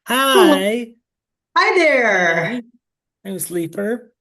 Hello. Hi. Hi there. Hey. I'm Sleeper.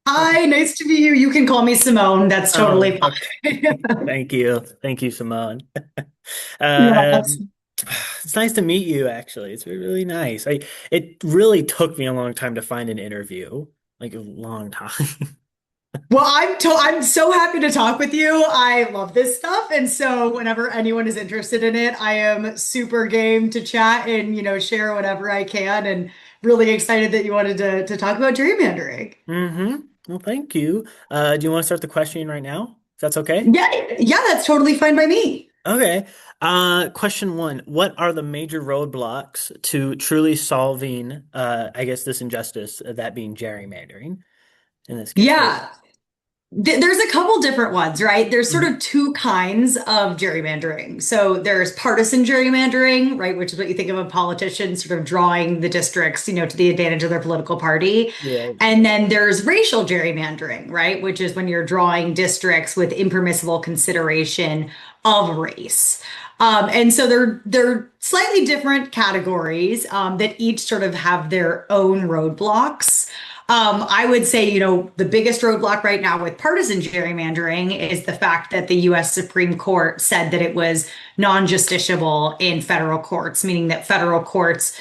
Hi, nice to meet you. You can call me Simone. That's Oh, totally okay. fine. Thank you. Thank you, Simone. Yes. Um, it's nice to meet you, actually. It's really nice. It really took me a long time to find an interview, like a long time. Well, I'm so happy to talk with you. I love this stuff, and so whenever anyone is interested in it, I am super game to chat and share whatever I can. And really excited that you wanted to talk about gerrymandering. Well, thank you. Do you want to start the questioning right now? If that's okay? Yeah, yeah, that's totally fine by me. Okay. Question one. What are the major roadblocks to truly solving, I guess, this injustice, that being gerrymandering in this case? What? Yeah. There's a couple different ones, right? There's sort Mhm. of two kinds of gerrymandering. So there's partisan gerrymandering, right, which is what you think of a politician sort of drawing the districts, to the advantage of their political party. Yeah. And then there's racial gerrymandering, right, which is when you're drawing districts with impermissible consideration of race. And so they're slightly different categories that each sort of have their own roadblocks. I would say, the biggest roadblock right now with partisan gerrymandering is the fact that the US Supreme Court said that it was non-justiciable in federal courts, meaning that federal courts,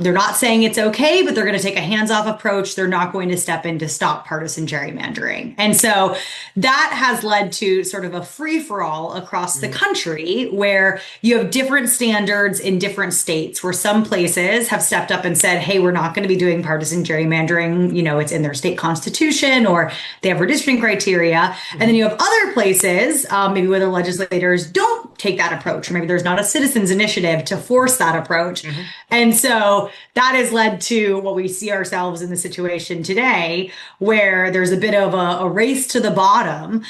they're not saying it's okay, but they're going to take a hands-off approach. They're not going to step in to stop partisan gerrymandering. And so that has led to sort of a free-for-all across the Mhm. country where you have different standards in different states, where some places have stepped up and said, hey, we're not going to be doing partisan gerrymandering. It's in their state constitution, or they have redistricting criteria. And then Mhm. you have other places, maybe where the legislators don't take that approach, or maybe there's not a citizens initiative to force that approach. Mhm. And so that has led to what we see ourselves in the situation today, where there's a bit of a race to the bottom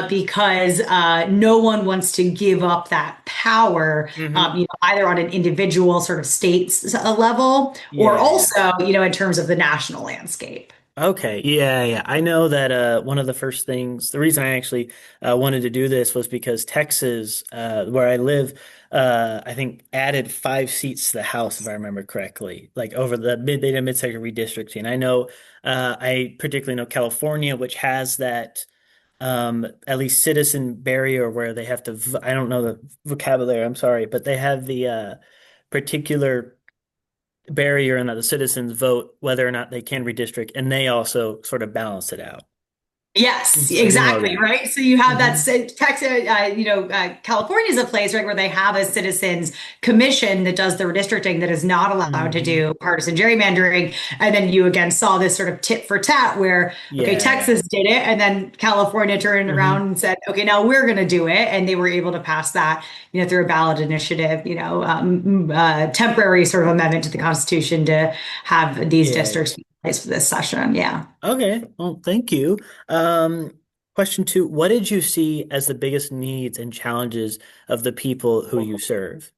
because no one wants to give up that power, Mhm. either on an individual sort of states level or Yeah, yeah. also, in terms of the national landscape. Okay, yeah, yeah. I know that one of the first things, the reason I actually wanted to do this was because Texas, where I live, I think added 5 seats to the House, if I remember correctly, like over the they did mid-sector redistricting. I know, I particularly know California, which has that at least citizen barrier where they have to, I don't know the vocabulary, I'm sorry, but they have the particular barrier and that the citizens vote whether or not they can redistrict, and they also sort of balance it out. Yes, I do know exactly, that. right? So you have that Hmm. Texas, California is a place, right, where they have a citizens commission that does the redistricting that is not allowed to Hmm. do partisan gerrymandering. And then you again saw this sort of tit for tat where, okay, Yeah, yeah. Texas did it, and then California turned around Hmm. and said, okay, now we're going to do it. And they were able to pass that, through a ballot initiative, temporary sort of amendment to the Constitution to have these Yeah, yeah. districts be in place for this session. Yeah. Okay. Well, thank you. Um, Question two, what did you see as the biggest needs and challenges of the people who you serve?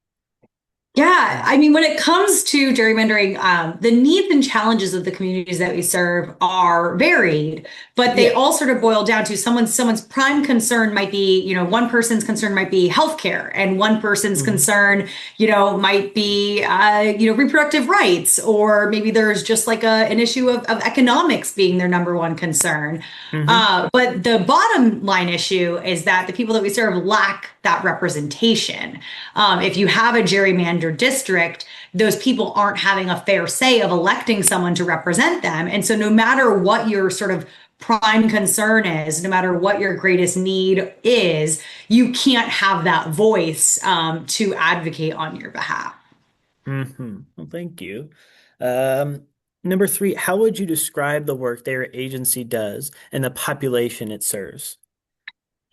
Yeah, I mean, when it comes to gerrymandering, the needs and challenges of the communities that we serve are varied, but they Yeah. all sort of boil down to someone's prime concern might be, one person's concern might be healthcare, and one person's Hmm. concern, might be, reproductive rights, or maybe there's just like an issue of economics being their number one concern. Hmm. But the bottom line issue is that the people that we serve lack that representation. If you have a gerrymandered district, those people aren't having a fair say of electing someone to represent them. And so, no matter what your sort of prime concern is, no matter what your greatest need is, you can't have that voice to advocate on your behalf. Well, thank you. Um, Number three, how would you describe the work their agency does and the population it serves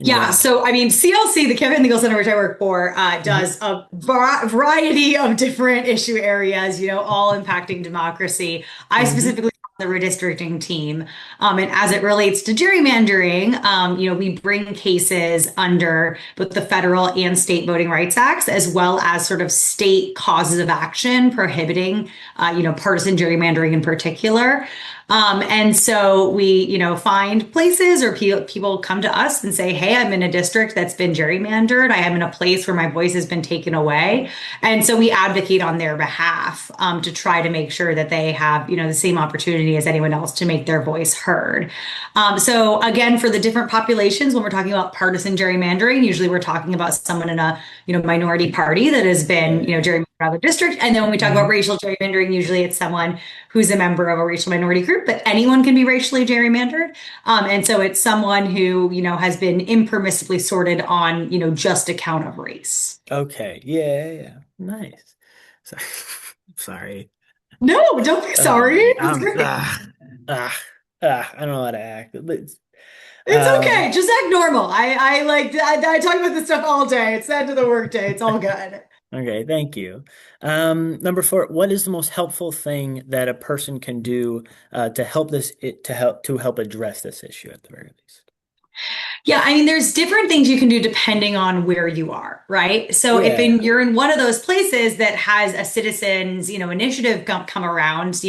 in Yeah, general? so I mean, CLC, the Campaign Legal Center, which I work for, Hmm. does a variety of different issue areas, all impacting democracy. I Hmm. specifically the redistricting team. And as it relates to gerrymandering, we bring cases under both the federal and state voting rights acts, as well as sort of state causes of action prohibiting, partisan gerrymandering in particular. And so we, find places or people come to us and say, hey, I'm in a district that's been gerrymandered. I am in a place where my voice has been taken away. And so we advocate on their behalf to try to make sure that they have, the same opportunity as anyone else to make their voice heard. So again, for the different populations, when we're talking about partisan gerrymandering, usually we're talking about someone in a, minority party that has been, Yeah. gerrymandered out of the district. And then when we talk about Mhm. racial gerrymandering, usually it's someone who's a member of a racial minority group, but anyone can be racially gerrymandered. And so it's someone who, has been impermissibly sorted on, just account of race. Okay. Yeah, yeah, yeah. Nice. So, sorry. No, don't be Oh sorry. man. It's great. Ah, I don't know how to act. It's Um, okay. Just act normal. I talk about this stuff all day. It's the end of the workday. It's all good. okay, thank you. Number four, what is the most helpful thing that a person can do to help to help address this issue at the very least? Yeah, I mean, there's different things you can do depending on where you are, right? So if Yeah. you're in one of those places that has a citizens, initiative come around,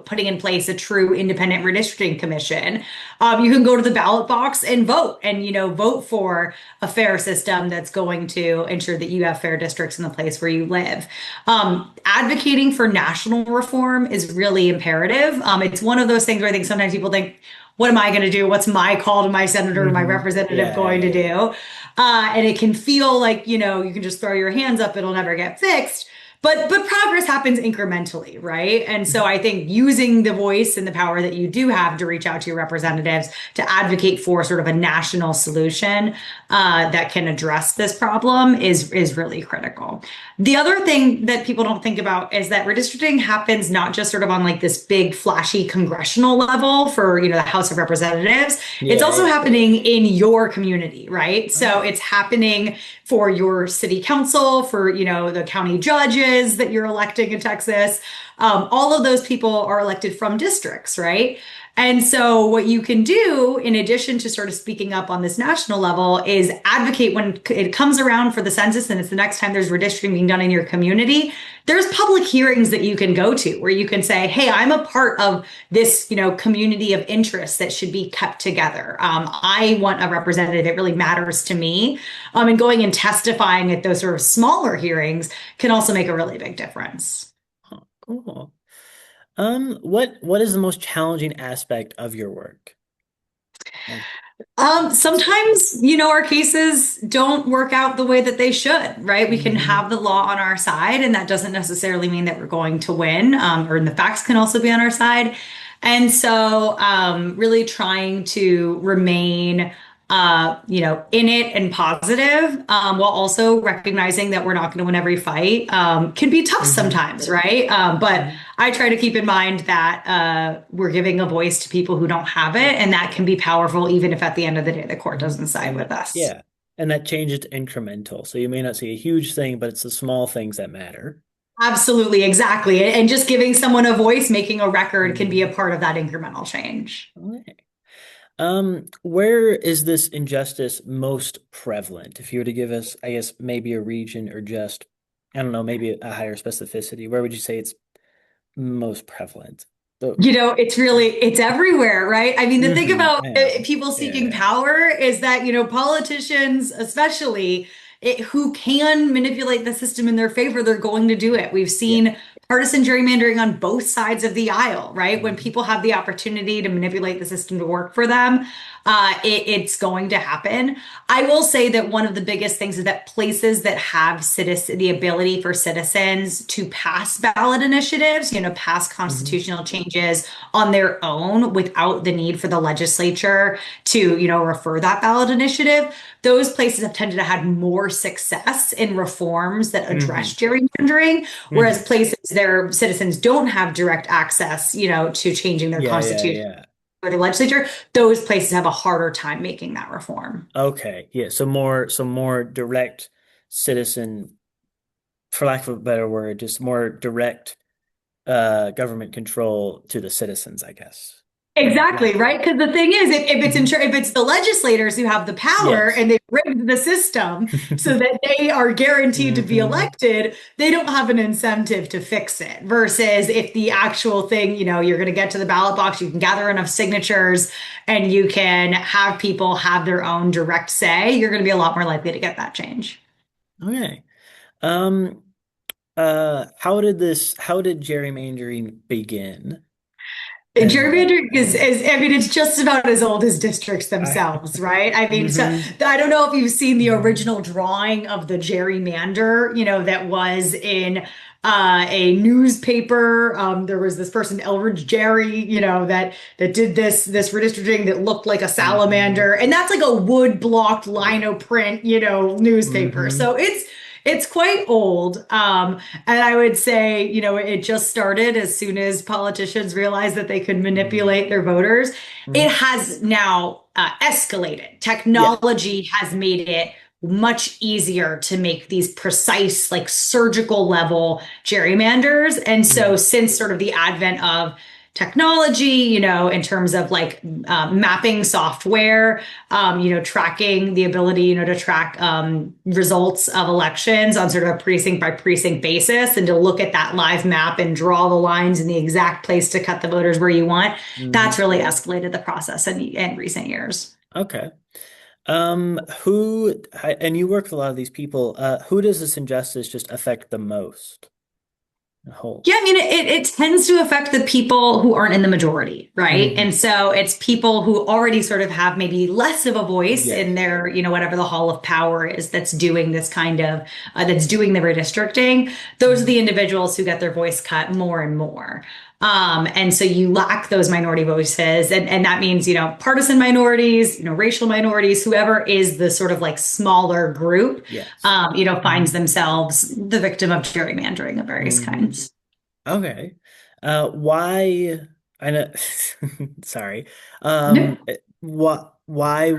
putting in place a true independent redistricting commission, you can go to the ballot box and vote, and vote for a fair system that's going to ensure that you have fair districts in the place where you live. Advocating for national reform is really imperative. It's one of those things where I think sometimes people think, what am I going to do? What's my call to my senator or my representative Yeah, going to yeah, yeah. do? And it can feel like, you can just throw your hands up, it'll never get fixed. But progress happens incrementally, right? And so Mhm. I think using the voice and the power that you do have to reach out to your representatives to advocate for sort of a national solution that can address this problem is really critical. The other thing that people don't think about is that redistricting happens not just sort of on like this big flashy congressional level for, the House of Representatives. It's Yeah, also yeah. happening in your community, right? So Oh. it's happening for your city council, for, the county judges that you're electing in Texas. All of those people are elected from districts, right? And so, what you can do, in addition to sort of speaking up on this national level, is advocate when it comes around for the census and it's the next time there's redistricting being done in your community. There's public hearings that you can go to where you can say, "Hey, I'm a part of this, community of interest that should be kept together. I want a representative. It really matters to me." And going and testifying at those sort of smaller hearings can also make a really big difference. Huh, cool. What is the most challenging aspect of your work? Like, Sometimes, our cases don't work out the way that they should, right? We can hmm have the law on our side, and that doesn't necessarily mean that we're going to win, or the facts can also be on our side. And so, really trying to remain, in it and positive, while also recognizing that we're not going to win every fight, can be tough hmm sometimes, right? But I try to keep in mind that we're giving a voice to people who don't have it, and that can be powerful, even if at the end of the day the court doesn't side And with us. yeah, and that change is incremental. So you may not see a huge thing, but it's the small things that matter. Absolutely, exactly. And just giving someone a voice, making a record can be a Mhm. part of that incremental change. Okay. Where is this injustice most prevalent? If you were to give us, I guess, maybe a region or just, I don't know, maybe a higher specificity, where would you say it's most prevalent? So, It's everywhere, right? I mean, the thing about I know. people seeking Yeah. power is that, politicians, especially, who can manipulate the system in their favor, they're going to do it. We've Yeah. seen partisan gerrymandering on both sides of the aisle, right? When Mhm. people have the opportunity to manipulate the system to work for them, it's going to happen. I will say that one of the biggest things is that places that have the ability for citizens to pass ballot initiatives, pass Mhm. constitutional changes on their own without the need for the legislature to, refer that ballot initiative, those places have tended to have more success in reforms that address Mhm. gerrymandering, whereas Mhm. places their citizens don't have direct access, to changing their Yeah, yeah, constitution yeah. or the legislature, those places have a harder time making that reform. Okay. Yeah. So more direct citizen, for lack of a better word, just more direct government control to the citizens, I guess. Exactly, Exactly. right? Because the thing is, if it's Mhm. if it's the legislators who have the power Yes. and they've rigged the system so that they are guaranteed to be Hmm. elected, they don't have an incentive to fix it. Versus if the actual thing, you're going to get to the ballot box, you can gather enough signatures and you can have people have their own direct say, you're going to be a lot more likely to get that change. Okay. Um, how did gerrymandering begin? And Gerrymandering I mean, it's just about as old as districts I, themselves, right? I mean, so hmm I don't know if you've seen the hmm original drawing of the gerrymander, that was in a newspaper. There was this person, Elridge Jerry, that did this redistricting that looked like a hmm salamander, and that's like a wood blocked lino print, newspaper. hmm So it's quite old. And I would say, it just started as soon as politicians realized that they could hmm manipulate their voters. It hmm has now escalated. Yeah. Technology has made it much easier to make these precise, like surgical level gerrymanders. And so, hmm since sort of the advent of technology, in terms of like mapping software, tracking the ability, to track results of elections on sort of a precinct by precinct basis and to look at that live map and draw the lines in the exact place to cut the voters where you want. hmm That's really escalated the process in recent years. Okay. And you work with a lot of these people. Who does this injustice just affect the most? The whole. Yeah, I mean, it tends to affect the people who aren't in the majority, right? Hmm. And so it's people who already sort of have maybe less of a voice in Yes. their, whatever the hall of power is that's doing this kind of, that's doing the redistricting. Those are Hmm. the individuals who get their voice cut more and more. And so you lack those minority voices. And that means, partisan minorities, racial minorities, whoever is the sort of like smaller group, Yes. finds themselves the victim of gerrymandering of various Hmm. kinds. Okay. Why? I know. Sorry. No. Why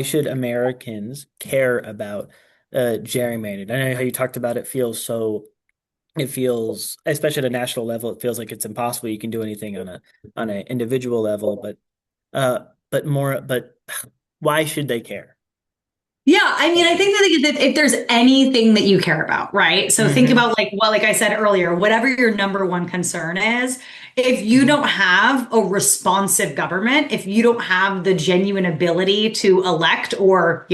should Americans care about gerrymandering? I know how you talked about it feels, especially at a national level, it feels like it's impossible. You can do anything on an individual level, but why should they care? Yeah, I mean, I think that if there's anything that you care about, right? So think Hmm. about like I said earlier, whatever your number one concern is, if you Hmm. don't have a responsive government, if you don't have the genuine ability to elect or,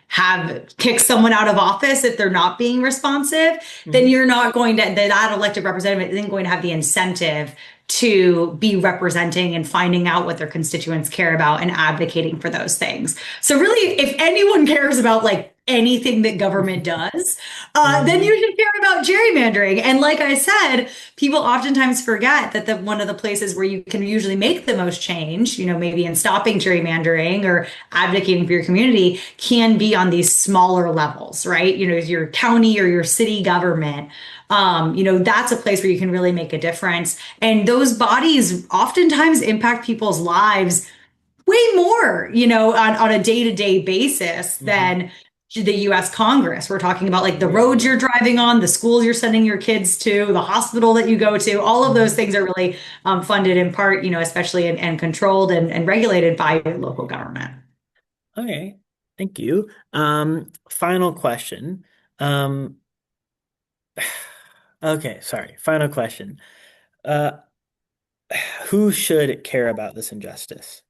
have kick someone out of office if they're not being responsive, then Hmm. you're not going to, that elected representative isn't going to have the incentive to be representing and finding out what their constituents care about and advocating for those things. So really, if anyone cares about like anything that government does, then Hmm. you should care about gerrymandering. And like I said, people oftentimes forget that one of the places where you can usually make the most change, maybe in stopping gerrymandering or advocating for your community, can be on these smaller levels, right? Your county or your city government. That's a place where you can really make a difference. And those bodies oftentimes impact people's lives way more, on a day-to-day basis Hmm. than the US Congress. We're talking about like the Yeah. roads you're driving on, the schools you're sending your kids to, the hospital that you go to. All of those Hmm. things are really funded in part, especially and controlled and regulated by local Hmm. government. Okay. Thank you. Final question. Um, okay, sorry. Final question. Uh, who should care about this injustice?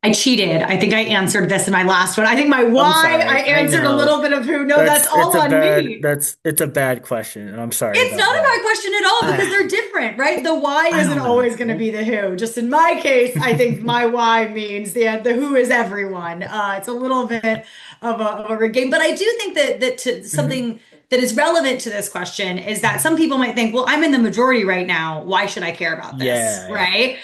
I cheated. I think I answered this in my last one. I think my I'm why, I sorry. I answered a know little bit of who. No, that's all on me. it's a bad question, and I'm sorry It's about not a that. bad question at all because I they're different, right? The why I isn't don't always going to know. be the who. Just in my case, I think my why means the who is everyone. It's a little bit of a rig game, but I do think Hmm. something that is relevant to this question is that some people might think, well, I'm in the majority right now. Why should I care about this, Yeah, yeah. right?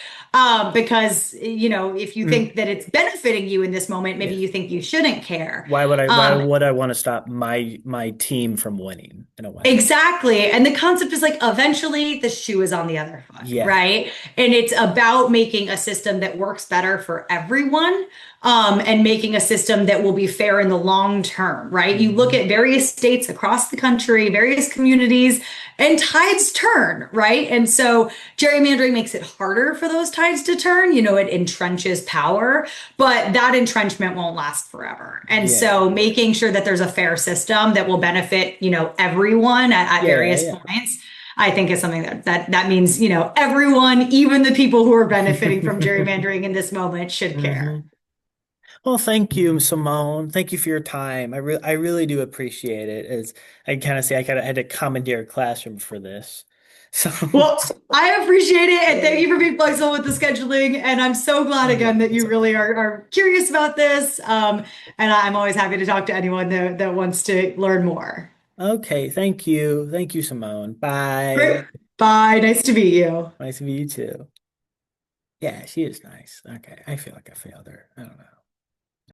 Because if you Mm, think that it's benefiting you in this moment, maybe yes. you think you shouldn't care. Why Um, would I want to stop my team from winning in a way? Exactly. And the concept is like eventually the shoe is on the other foot, Yeah. right? And it's about making a system that works better for everyone. and making a system that will be fair in the long term, right? You look Hmm. at various states across the country, various communities, and tides turn, right? And so gerrymandering makes it harder for those tides to turn. It entrenches power, but that entrenchment won't last forever. And Yeah. so making sure that there's a fair system that will benefit, everyone at Yeah, various points. I think is something that means, everyone, even the people who are benefiting from yeah. gerrymandering in this moment should care. Hmm. Well, thank you, Simone. Thank you for your time. I really do appreciate it. As I kind of say, I kind of had to commandeer a classroom for this. So, Well, I appreciate it and thank you for being flexible with the scheduling. And I'm so glad oh again yeah, that it's you okay. really are curious about this. And I'm always happy to talk to anyone that wants to learn more. Okay, thank you. Thank you, Simone. Bye. Great. Bye. Nice to meet you. Nice to meet you too. Yeah, she is nice. Okay, I feel like I failed her. I don't know.